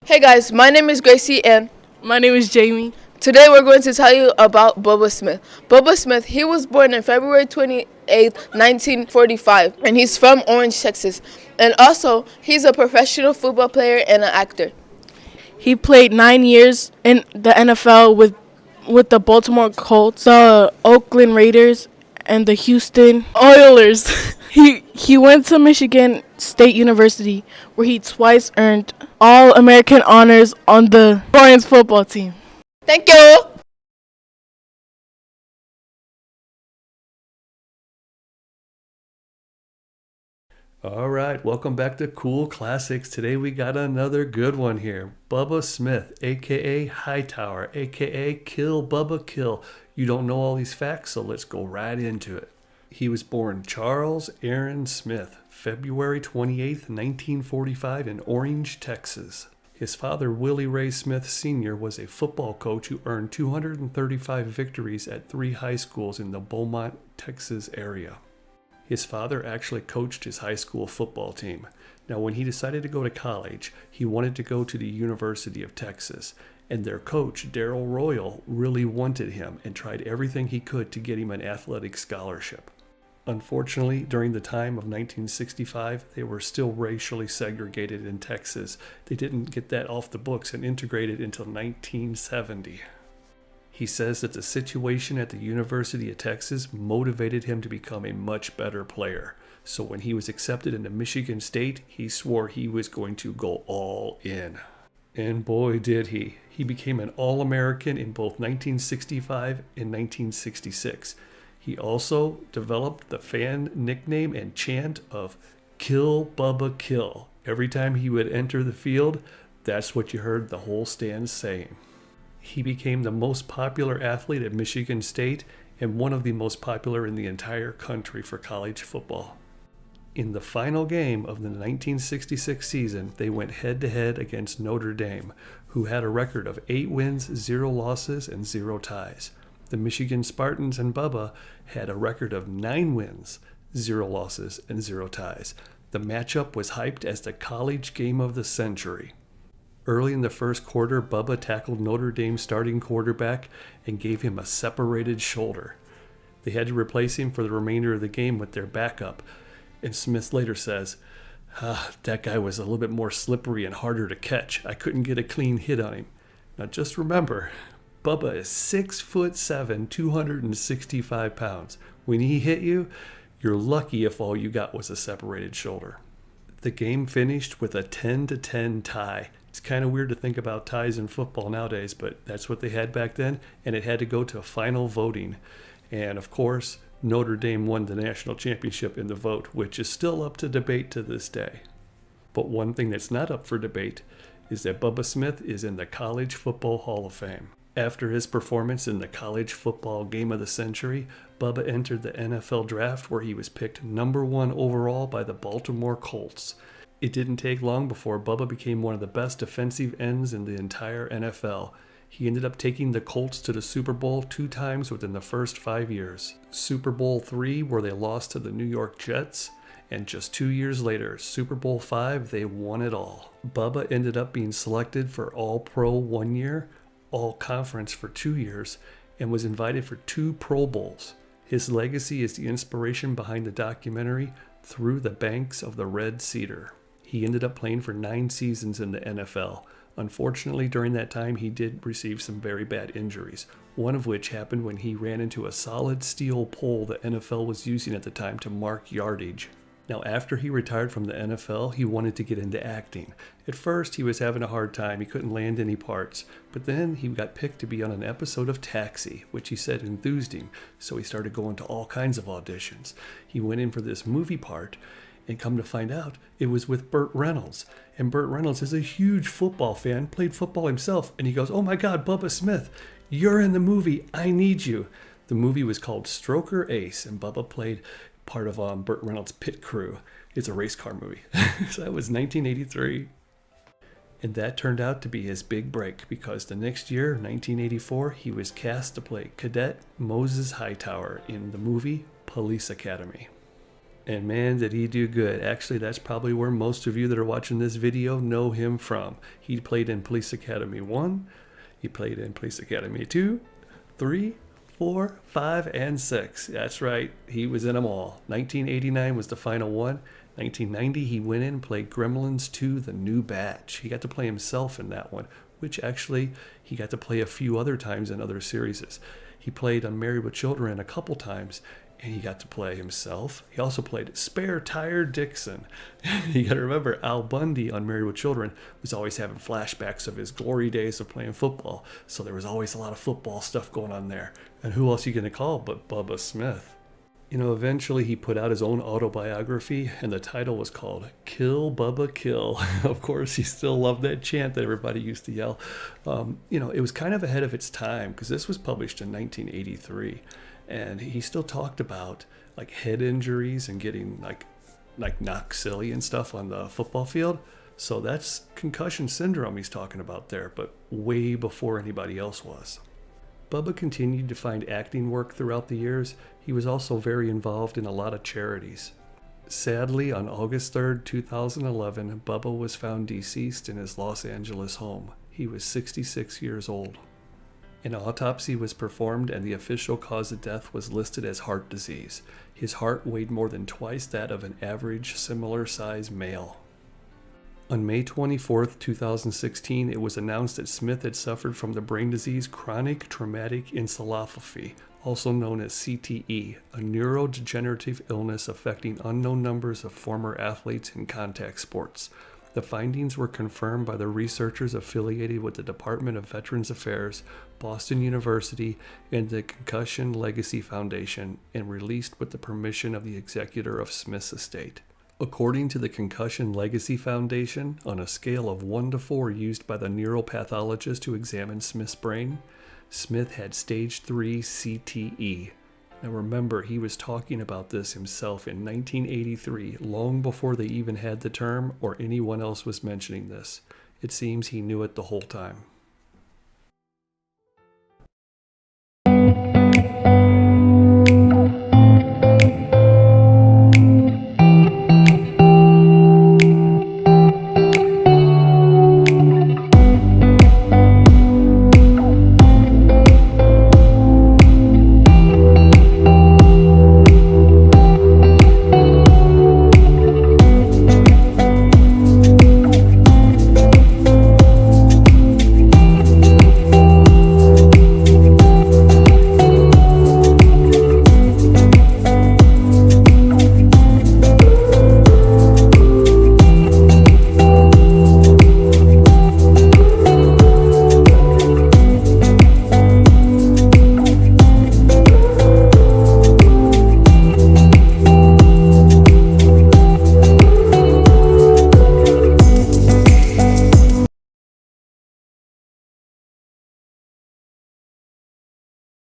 Hey guys, my name is Gracie and My name is Jamie. today we're going to tell you about Bubba Smith. Bubba Smith, he was born on February 28th, 1945, and he's from Orange, Texas. And also, he's a professional football player and an actor. He played 9 years in the NFL with the Baltimore Colts, the Oakland Raiders, and the Houston Oilers. he went to Michigan State University, where he twice earned All-American honors on the Lions football team. Thank you! All right, welcome back to Cool Classics. Today we got another good one here. Bubba Smith, aka Hightower, aka Kill Bubba Kill. You don't know all these facts, so let's go right into it. He was born Charles Aaron Smith, February 28th, 1945, in Orange, Texas. His father, Willie Ray Smith Sr., was a football coach who earned 235 victories at 3 high schools in the Beaumont, Texas area. His father actually coached his high school football team. Now, when he decided to go to college, he wanted to go to the University of Texas, and their coach, Darrell Royal, really wanted him and tried everything he could to get him an athletic scholarship. Unfortunately, during the time of 1965, they were still racially segregated in Texas. They didn't get that off the books and integrated until 1970. He says that the situation at the University of Texas motivated him to become a much better player. So when he was accepted into Michigan State, he swore he was going to go all in. And boy, did he. He became an All-American in both 1965 and 1966. He also developed the fan nickname and chant of Kill Bubba Kill. Every time he would enter the field, that's what you heard the whole stand saying. He became the most popular athlete at Michigan State and one of the most popular in the entire country for college football. In the final game of the 1966 season, they went head-to-head against Notre Dame, who had a record of 8 wins, 0 losses, and 0 ties. The Michigan Spartans and Bubba had a record of 9 wins, 0 losses, and 0 ties. The matchup was hyped as the college game of the century. Early in the first quarter, Bubba tackled Notre Dame's starting quarterback and gave him a separated shoulder. They had to replace him for the remainder of the game with their backup. And Smith later says, that guy was a little bit more slippery and harder to catch. I couldn't get a clean hit on him. Now just remember, Bubba is 6'7", 265 pounds. When he hit you, you're lucky if all you got was a separated shoulder. The game finished with a 10-10 tie. It's kind of weird to think about ties in football nowadays, but that's what they had back then, and it had to go to final voting. And of course, Notre Dame won the national championship in the vote, which is still up to debate to this day. But one thing that's not up for debate is that Bubba Smith is in the College Football Hall of Fame. After his performance in the College Football Game of the Century, Bubba entered the NFL Draft, where he was picked number 1 overall by the Baltimore Colts. It didn't take long before Bubba became one of the best defensive ends in the entire NFL. He ended up taking the Colts to the Super Bowl 2 times within the first 5 years. Super Bowl III, where they lost to the New York Jets, and just 2 years later, Super Bowl V, they won it all. Bubba ended up being selected for All-Pro 1 year, All-Conference for 2 years, and was invited for 2 Pro Bowls. His legacy is the inspiration behind the documentary Through the Banks of the Red Cedar. He ended up playing for 9 seasons in the NFL. Unfortunately, during that time, he did receive some very bad injuries, one of which happened when he ran into a solid steel pole the NFL was using at the time to mark yardage. Now, after he retired from the NFL, he wanted to get into acting. At first, he was having a hard time. He couldn't land any parts. But then he got picked to be on an episode of Taxi, which he said enthused him. So he started going to all kinds of auditions. He went in for this movie part, and come to find out, it was with Burt Reynolds. And Burt Reynolds is a huge football fan, played football himself. And he goes, "Oh my God, Bubba Smith, you're in the movie. I need you." The movie was called Stroker Ace, and Bubba played part of Burt Reynolds' pit crew. It's a race car movie. So that was 1983. And that turned out to be his big break, because the next year, 1984, he was cast to play Cadet Moses Hightower in the movie Police Academy. And man, did he do good. Actually, that's probably where most of you that are watching this video know him from. He played in Police Academy 1, he played in Police Academy 2, 3, 4, 5, and 6. That's right, he was in them all. 1989 was the final one. 1990, he went in and played Gremlins 2, The New Batch. He got to play himself in that one, which actually he got to play a few other times in other series. He played on Married with Children a couple times, and he got to play himself. He also played Spare Tire Dixon. You got to remember, Al Bundy on Married with Children was always having flashbacks of his glory days of playing football. So there was always a lot of football stuff going on there. And who else are you going to call but Bubba Smith? You know, eventually he put out his own autobiography, and the title was called Kill Bubba Kill. Of course, he still loved that chant that everybody used to yell. You know, it was kind of ahead of its time because this was published in 1983. And he still talked about like head injuries and getting like knocked silly and stuff on the football field. So that's concussion syndrome he's talking about there, but way before anybody else was. Bubba continued to find acting work throughout the years. He was also very involved in a lot of charities. Sadly, on August 3rd, 2011, Bubba was found deceased in his Los Angeles home. He was 66 years old. An autopsy was performed and the official cause of death was listed as heart disease. His heart weighed more than twice that of an average similar-sized male. On May 24, 2016, it was announced that Smith had suffered from the brain disease chronic traumatic encephalopathy, also known as CTE, a neurodegenerative illness affecting unknown numbers of former athletes in contact sports. The findings were confirmed by the researchers affiliated with the Department of Veterans Affairs, Boston University, and the Concussion Legacy Foundation, and released with the permission of the executor of Smith's estate. According to the Concussion Legacy Foundation, on a scale of 1 to 4 used by the neuropathologist to examine Smith's brain, Smith had stage 3 CTE. Now remember, he was talking about this himself in 1983, long before they even had the term or anyone else was mentioning this. It seems he knew it the whole time.